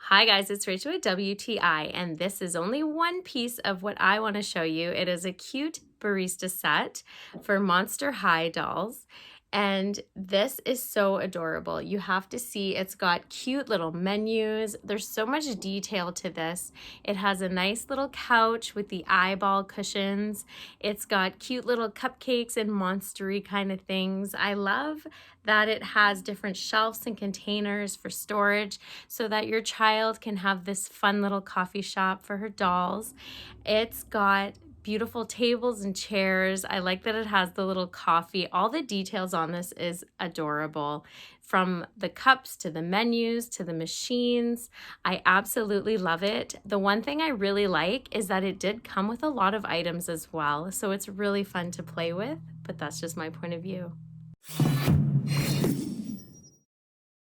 Hi guys, it's Rachel with WTI, and this is only one piece of what I want to show you. It is a cute barista set for Monster High dolls, and this is so adorable. You have to see, it's got cute little menus. There's so much detail to this. It has a nice little couch with the eyeball cushions. It's got cute little cupcakes and monstery kind of things. I love that it has different shelves and containers for storage so that your child can have this fun little coffee shop for her dolls. It's got beautiful tables and chairs. I like that it has the little coffee. All the details on this is adorable. From the cups to the menus to the machines. I absolutely love it. The one thing I really like is that it did come with a lot of items as well. So it's really fun to play with, but that's just my point of view.